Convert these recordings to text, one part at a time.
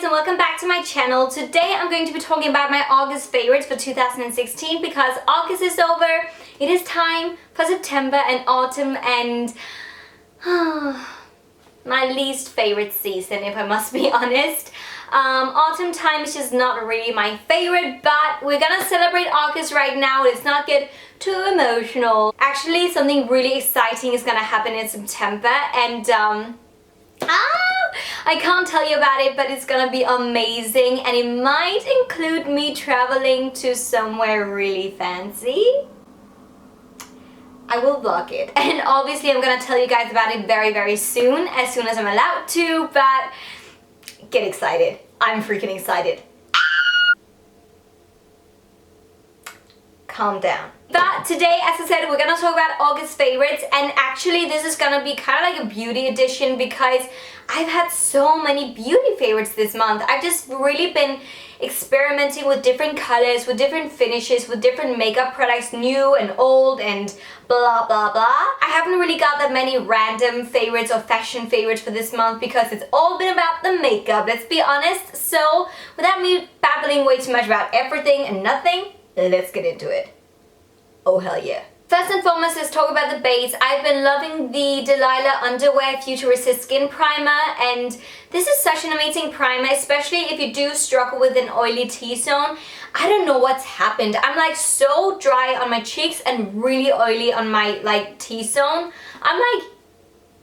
and welcome back to my channel. Today I'm going to be talking about my August favorites for 2016 because August is over. It is time for September and autumn and my least favorite season, if I must be honest. Autumn time is just not really my favorite, but we're gonna celebrate August right now. Let's not get too emotional. Actually, something really exciting is gonna happen in September and I can't tell you about it, but it's gonna be amazing and it might include me traveling to somewhere really fancy. I will vlog it and obviously I'm gonna tell you guys about it very soon as I'm allowed to, but get excited. I'm freaking excited. Calm down. But today, as I said, we're gonna talk about August favorites, and actually this is gonna be kind of like a beauty edition because I've had so many beauty favorites this month. I've just really been experimenting with different colors, with different finishes, with different makeup products, new and old and blah blah blah. I haven't really got that many random favorites or fashion favorites for this month because it's all been about the makeup, let's be honest. So without me babbling way too much about everything and nothing, let's get into it. Oh hell yeah. First and foremost, let's talk about the base. I've been loving the Delilah Underwear Future Resist Skin Primer, and this is such an amazing primer, especially if you do struggle with an oily T-zone. I don't know what's happened. I'm like so dry on my cheeks and really oily on my like T-zone. I'm like,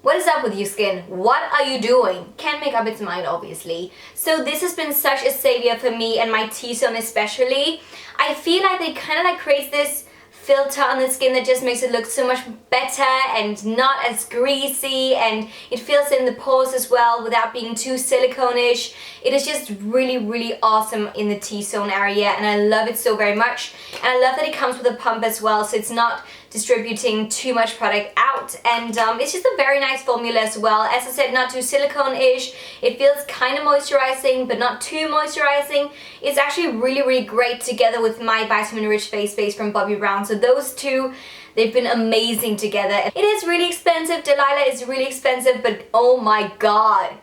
what is up with you, skin? What are you doing? Can't make up its mind, obviously. So this has been such a savior for me and my T-zone especially. I feel like they kind of like create this filter on the skin that just makes it look so much better and not as greasy, and it fills in the pores as well without being too silicone-ish. It is just really awesome in the T-zone area and I love it so very much. And I love that it comes with a pump as well, so it's not distributing too much product out, and it's just a very nice formula as well. As I said, not too silicone-ish. It feels kind of moisturizing but not too moisturizing. It's actually really great together with my vitamin rich face base from Bobbi Brown. So those two, they've been amazing together. It is really expensive. Delilah is really expensive, but oh my god,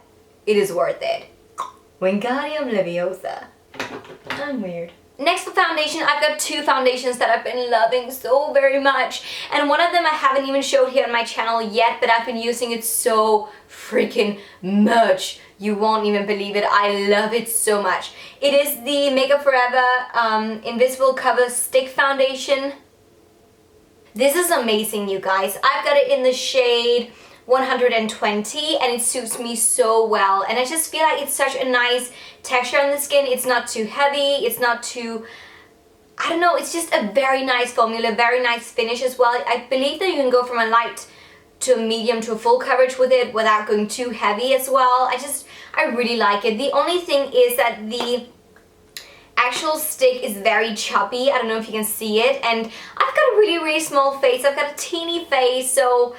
it is worth it. Wingardium Leviosa. I'm weird. Next for foundation, I've got two foundations that I've been loving so very much, and one of them I haven't even showed here on my channel yet, but I've been using it so freaking much. You won't even believe it. I love it so much. It is the Makeup Forever Invisible Cover Stick Foundation. This is amazing, you guys. I've got it in the shade 120 and it suits me so well, and I just feel like it's such a nice texture on the skin. It's not too heavy, it's not too, I don't know, it's just a very nice formula, very nice finish as well. I believe that you can go from a light to a medium to a full coverage with it without going too heavy as well. I really like it. The only thing is that the actual stick is very choppy. I don't know if you can see it, and I've got a really small face. I've got a teeny face, so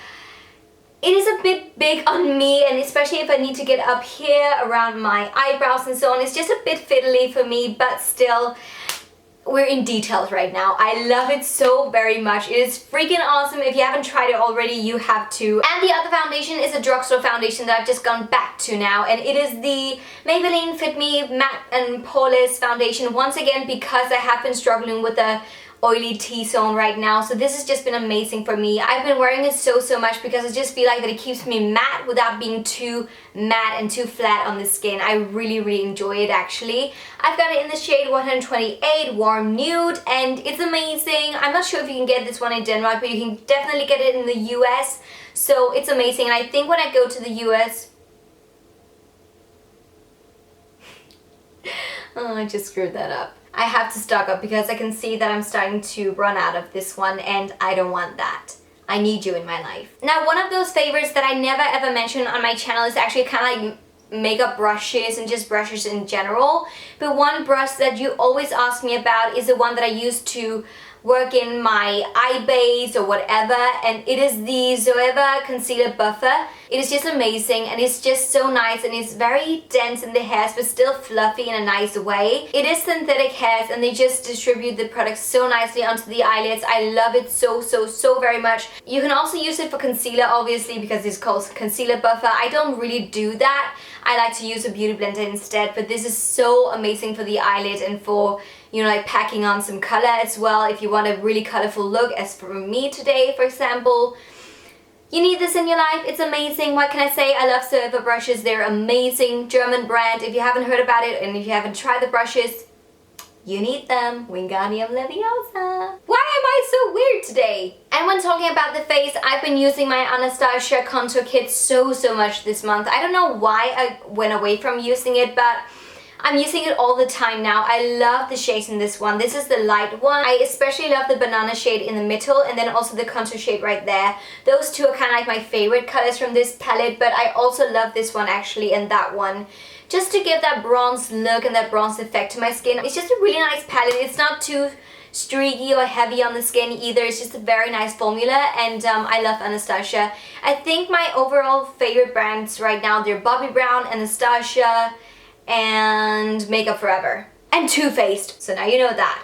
it is a bit big on me, and especially if I need to get up here around my eyebrows and so on. It's just a bit fiddly for me, but still, we're in details right now. I love it so very much. It is freaking awesome. If you haven't tried it already, you have to. And the other foundation is a drugstore foundation that I've just gone back to now, and it is the Maybelline Fit Me Matte and Poreless Foundation, once again because I have been struggling with a oily T-zone right now, so this has just been amazing for me. I've been wearing it so much because I just feel like that it keeps me matte without being too matte and too flat on the skin. I really enjoy it actually. I've got it in the shade 128 Warm Nude and it's amazing. I'm not sure if you can get this one in Denmark, but you can definitely get it in the US, so it's amazing. And I think when I go to the US, oh, I just screwed that up. I have to stock up because I can see that I'm starting to run out of this one and I don't want that. I need you in my life. Now, one of those favorites that I never ever mention on my channel is actually kind of like makeup brushes and just brushes in general. But one brush that you always ask me about is the one that I use to work in my eye base or whatever, and it is the Zoeva Concealer Buffer. It is just amazing, and it's just so nice, and it's very dense in the hairs but still fluffy in a nice way. It is synthetic hairs, and they just distribute the product so nicely onto the eyelids. I love it so very much. You can also use it for concealer, obviously, because it's called concealer buffer. I don't really do that. I like to use a beauty blender instead, but this is so amazing for the eyelid and for, you know, like packing on some color as well if you want a really colorful look, as for me today, for example. You need this in your life. It's amazing. What can I say? I love Surfer brushes. They're amazing. German brand. If you haven't heard about it and if you haven't tried the brushes, you need them. Wingardium Leviosa. Why am I so weird today? And when talking about the face, I've been using my Anastasia contour kit so much this month. I don't know why I went away from using it, but I'm using it all the time now. I love the shades in this one. This is the light one. I especially love the banana shade in the middle, and then also the contour shade right there. Those two are kind of like my favorite colors from this palette, but I also love this one actually and that one. Just to give that bronze look and that bronze effect to my skin. It's just a really nice palette. It's not too streaky or heavy on the skin either. It's just a very nice formula, and I love Anastasia. I think my overall favorite brands right now, they're Bobbi Brown, Anastasia, and Makeup Forever. And Too Faced, so now you know that.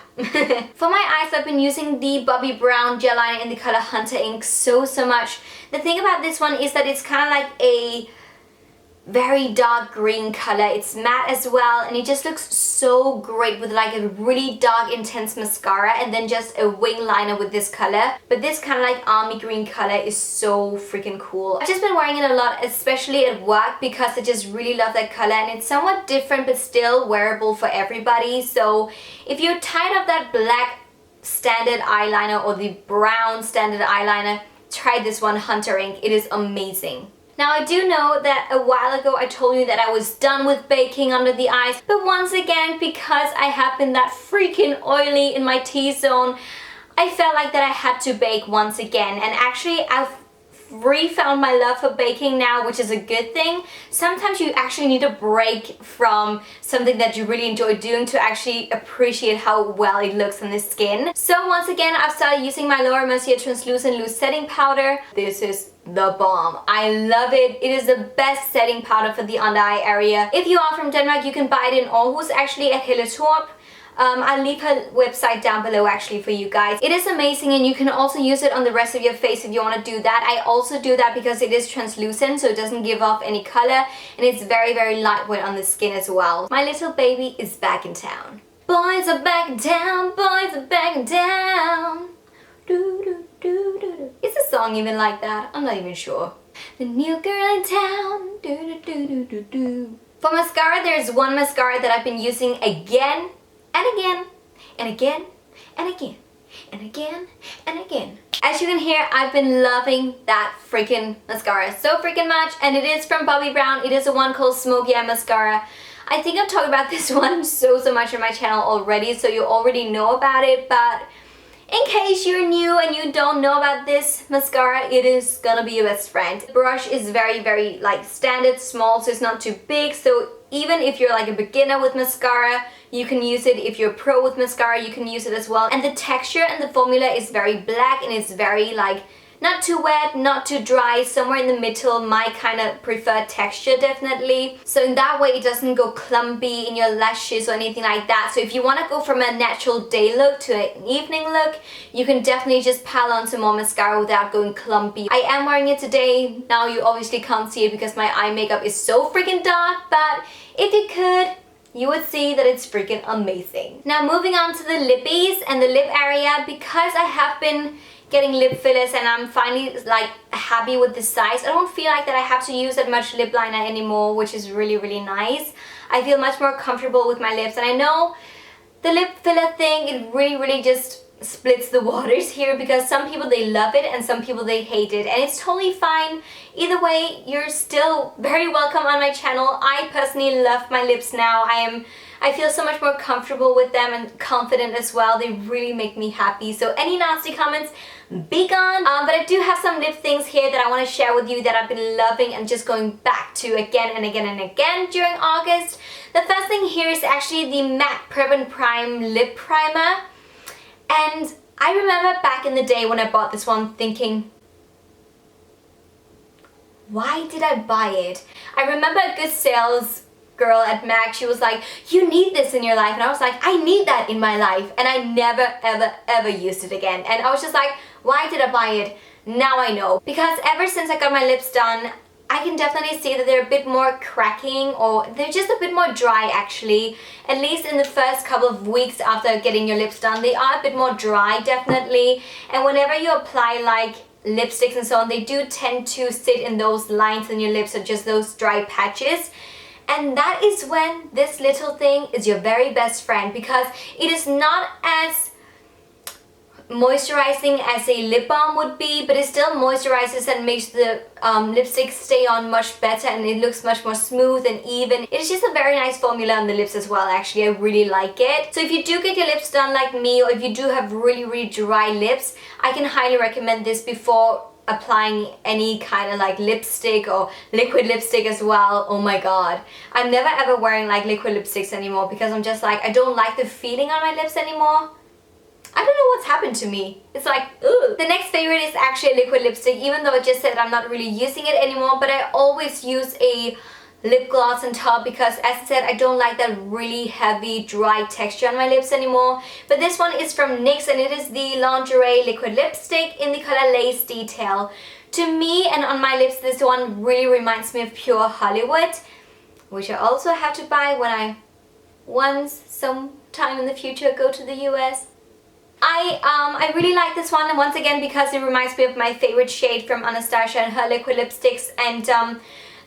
For my eyes, I've been using the Bobbi Brown gel liner in the color Hunter Ink so much. The thing about this one is that it's kind of like a very dark green color. It's matte as well, and it just looks so great with like a really dark intense mascara and then just a wing liner with this color. But this kind of like army green color is so freaking cool. I've just been wearing it a lot, especially at work, because I just really love that color, and it's somewhat different but still wearable for everybody. So if you're tired of that black standard eyeliner or the brown standard eyeliner, try this one, Hunter Ink. It is amazing. Now, I do know that a while ago I told you that I was done with baking under the eyes, but once again, because I have been that freaking oily in my T-zone, I felt like that I had to bake once again. And actually, I've refound my love for baking now, which is a good thing. Sometimes you actually need a break from something that you really enjoy doing to actually appreciate how well it looks on the skin. So once again, I've started using my Laura Mercier Translucent Loose Setting Powder. This is the bomb. I love it. It is the best setting powder for the under eye area. If you are from Denmark, you can buy it in Aarhus, actually at Helle Torp. I'll leave her website down below actually for you guys. It is amazing, and you can also use it on the rest of your face if you want to do that. I also do that because it is translucent, so it doesn't give off any color, and it's very lightweight on the skin as well. My little baby is back in town. Boys are back in town, boys are back in town. Do, do, do, do, do. Is the song even like that? I'm not even sure. The new girl in town. Do, do, do, do, do, do. For mascara, there's one mascara that I've been using again and again and again and again and again and again. As you can hear, I've been loving that freaking mascara so freaking much, and it is from Bobbi Brown. It is a one called Smoky Eye Mascara. I think I've talked about this one so much on my channel already, so you already know about it, but in case you're new and you don't know about this mascara, it is gonna be your best friend. The brush is very like standard small, so it's not too big, so even if you're like a beginner with mascara, you can use it. If you're a pro with mascara, you can use it as well. And the texture and the formula is very black, and it's very like not too wet, not too dry, somewhere in the middle, my kind of preferred texture definitely. So in that way it doesn't go clumpy in your lashes or anything like that. So if you want to go from a natural day look to an evening look, you can definitely just pile on some more mascara without going clumpy. I am wearing it today. Now you obviously can't see it because my eye makeup is so freaking dark, but if you could, you would see that it's freaking amazing. Now moving on to the lippies and the lip area, because I have been getting lip fillers and I'm finally like happy with the size. I don't feel like that I have to use that much lip liner anymore, which is really nice. I feel much more comfortable with my lips, and I know the lip filler thing, it really just splits the waters here, because some people they love it and some people they hate it, and it's totally fine. Either way, you're still very welcome on my channel. I personally love my lips now. I feel so much more comfortable with them and confident as well. They really make me happy. So any nasty comments, be gone. But I do have some lip things here that I want to share with you that I've been loving and just going back to again and again and again during August. The first thing here is actually the MAC Prep and Prime Lip Primer. And I remember back in the day when I bought this one thinking, why did I buy it? I remember a good sales girl at MAC, she was like, you need this in your life, and I was like, I need that in my life, and I never ever used it again. And I was just like, why did I buy it? Now I know, because ever since I got my lips done, I can definitely see that they're a bit more cracking, or they're just a bit more dry actually. At least in the first couple of weeks after getting your lips done, they are a bit more dry, definitely. And whenever you apply like lipsticks and so on, they do tend to sit in those lines in your lips, or just those dry patches. And that is when this little thing is your very best friend, because it is not as moisturizing as a lip balm would be, but it still moisturizes and makes the lipstick stay on much better, and it looks much more smooth and even. It is just a very nice formula on the lips as well, actually. I really like it. So if you do get your lips done like me, or if you do have really dry lips, I can highly recommend this before applying any kind of like lipstick or liquid lipstick as well. Oh my god, I'm never ever wearing like liquid lipsticks anymore, because I'm just like, I don't like the feeling on my lips anymore. I don't know what's happened to me. It's like, ugh. The next favorite is actually a liquid lipstick, even though I just said I'm not really using it anymore, but I always use a lip gloss on top, because as I said, I don't like that really heavy dry texture on my lips anymore. But this one is from NYX, and it is the Lingerie liquid lipstick in the color Lace Detail. To me, and on my lips, this one really reminds me of Pure Hollywood, which I also have to buy when I once, sometime in the future, go to the US. I really like this one, and once again, because it reminds me of my favorite shade from Anastasia and her liquid lipsticks, and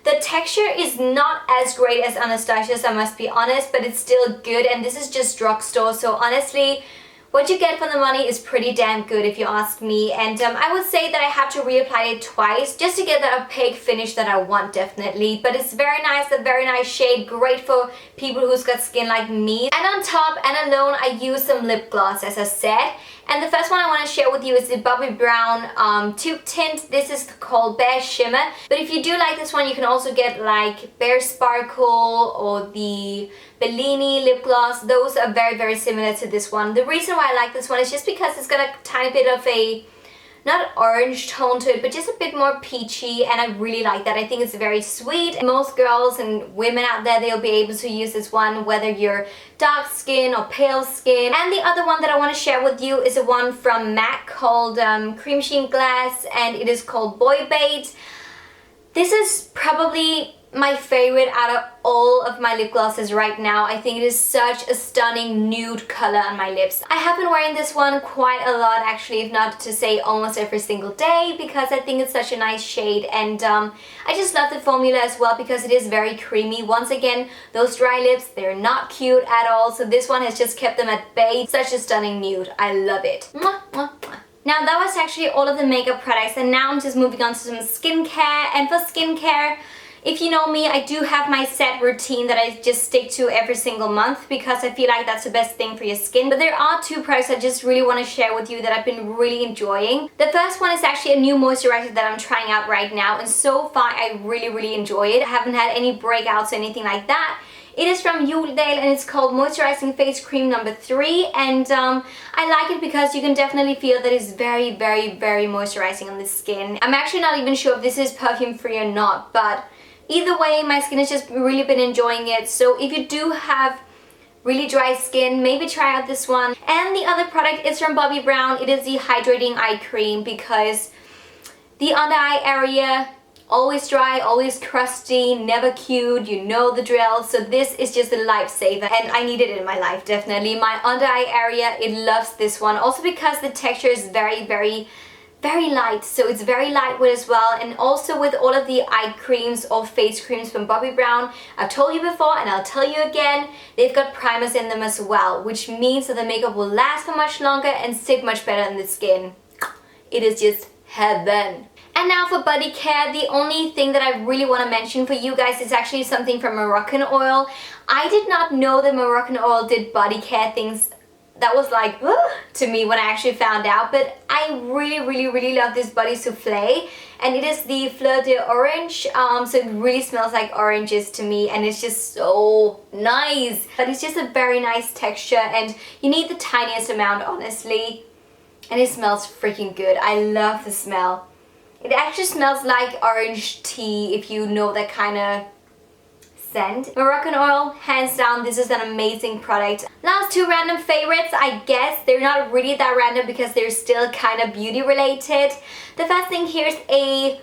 the texture is not as great as Anastasia's, I must be honest, but it's still good, and this is just drugstore, so honestly, what you get for the money is pretty damn good if you ask me. And I would say that I have to reapply it twice just to get that opaque finish that I want, definitely. But it's very nice, a very nice shade, great for people who's got skin like me. And on top and alone, I use some lip gloss, as I said. And the first one I want to share with you is the Bobbi Brown Tube Tint. This is called Bare Shimmer. But if you do like this one, you can also get like Bare Sparkle or the Bellini lip gloss. Those are very similar to this one. The reason why I like this one is just because it's got a tiny bit of a, not orange tone to it, but just a bit more peachy, and I really like that. I think it's very sweet. Most girls and women out there, they'll be able to use this one, whether you're dark skin or pale skin. And the other one that I want to share with you is a one from MAC called Cream Sheen Glass, and it is called Boy Bait. This is probably my favorite out of all of my lip glosses right now. I think it is such a stunning nude color on my lips. I have been wearing this one quite a lot, actually, if not to say almost every single day, because I think it's such a nice shade, and I just love the formula as well because it is very creamy. Once again, those dry lips, they're not cute at all, so this one has just kept them at bay. Such a stunning nude. I love it. Mwah, mwah, mwah. Now that was actually all of the makeup products, and now I'm just moving on to some skincare. And for skincare, if you know me, I do have my set routine that I just stick to every single month, because I feel like that's the best thing for your skin. But there are two products I just really want to share with you that I've been really enjoying. The first one is actually a new moisturizer that I'm trying out right now, and so far I really enjoy it. I haven't had any breakouts or anything like that. It is from Juhldahl, and it's called Moisturizing Face Cream number 3, and I like it because you can definitely feel that it's very moisturizing on the skin. I'm actually not even sure if this is perfume free or not, but either way, my skin has just really been enjoying it. So if you do have really dry skin, maybe try out this one. And the other product is from Bobbi Brown. It is the Hydrating Eye Cream, because the under eye area, always dry, always crusty, never cute, you know the drill. So this is just a lifesaver, and I need it in my life, definitely. My under eye area, it loves this one. Also because the texture is very light, so it's very lightweight as well. And also with all of the eye creams or face creams from Bobbi Brown, I've told you before and I'll tell you again, they've got primers in them as well, which means that the makeup will last for much longer and sit much better in the skin. It is just heaven. And now for body care, the only thing that I really want to mention for you guys is actually something from Moroccan Oil. I did not know that Moroccan Oil did body care things. That was like, to me when I actually found out, but I really love this body souffle, and it is the Fleur d'Orange, so it really smells like oranges to me, and it's just so nice. But it's just a very nice texture, and you need the tiniest amount, honestly, and it smells freaking good. I love the smell. It actually smells like orange tea, if you know that kind of scent. Moroccan oil, hands down, this is an amazing product. Last two random favorites, I guess. They're not really that random because they're still kind of beauty related. The first thing here is a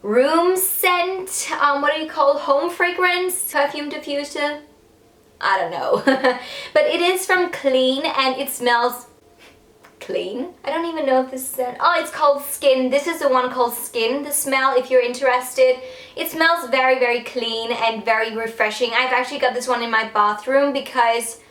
room scent. What do you call home fragrance? Perfume diffuser? I don't know. But it is from Clean and it smells clean. I don't even know if this is it's called Skin. This is the one called Skin, the smell, if you're interested. It smells very, very clean and very refreshing. I've actually got this one in my bathroom because,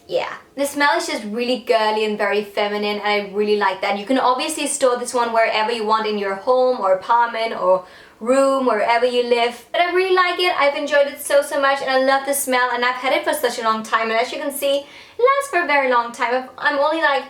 yeah, the smell is just really girly and very feminine, and I really like that. You can obviously store this one wherever you want in your home or apartment or room, wherever you live. But I really like it. I've enjoyed it so much, and I love the smell, and I've had it for such a long time, and as you can see, it lasts for a very long time. I'm only like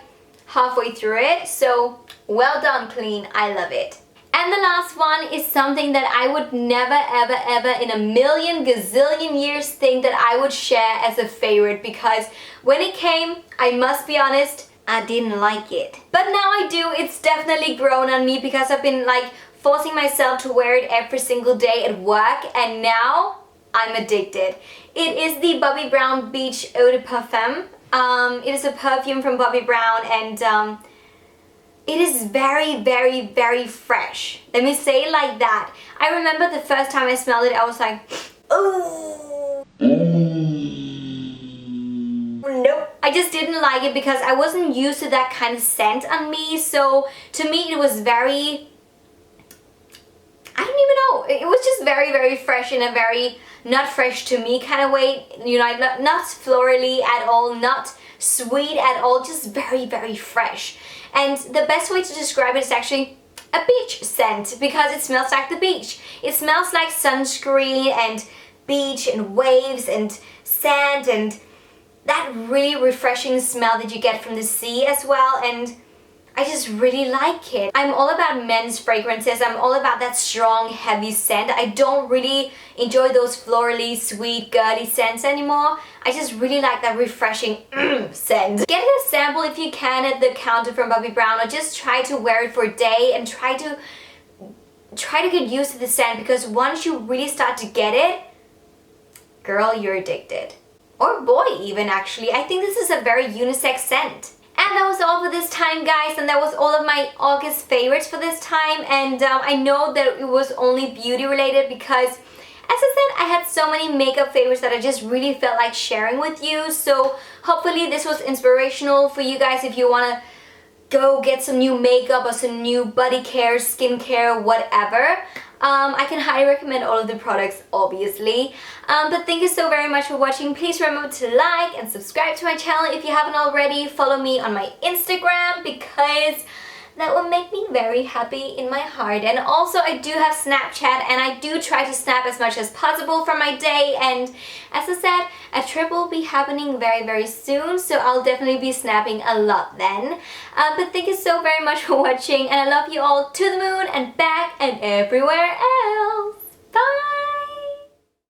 halfway through it, so well done, Clean. I love it. And the last one is something that I would never, ever, ever in a million gazillion years think that I would share as a favorite, because when it came, I must be honest, I didn't like it. But now I do. It's definitely grown on me because I've been like forcing myself to wear it every single day at work, and now I'm addicted. It is the Bobbi Brown Beach Eau de Parfum. It is a perfume from Bobbi Brown, and it is very, very, very fresh. Let me say it like that. I remember the first time I smelled it, I was like, oh. Nope. I just didn't like it because I wasn't used to that kind of scent on me. So to me it was very, I don't even know. It was just very, very fresh in a very not fresh to me kind of way. You know, not florally at all, not sweet at all, just very, very fresh. And the best way to describe it is actually a beach scent, because it smells like the beach. It smells like sunscreen and beach and waves and sand and that really refreshing smell that you get from the sea as well, and I just really like it. I'm all about men's fragrances. I'm all about that strong, heavy scent. I don't really enjoy those florally, sweet, girly scents anymore. I just really like that refreshing scent. Get a sample if you can at the counter from Bobbi Brown, or just try to wear it for a day and try to get used to the scent, because once you really start to get it, girl, you're addicted. Or boy even, actually. I think this is a very unisex scent. And that was all for this time, guys, and that was all of my August favorites for this time. And I know that it was only beauty related because, as I said, I had so many makeup favorites that I just really felt like sharing with you. So hopefully this was inspirational for you guys if you want to go get some new makeup or some new body care, skincare, whatever. I can highly recommend all of the products, obviously. But thank you so very much for watching. Please remember to like and subscribe to my channel if you haven't already. Follow me on my Instagram because that will make me very happy in my heart. And also I do have Snapchat, and I do try to snap as much as possible from my day. And as I said, a trip will be happening very, very soon, so I'll definitely be snapping a lot then. But thank you so very much for watching, and I love you all to the moon and back and everywhere else.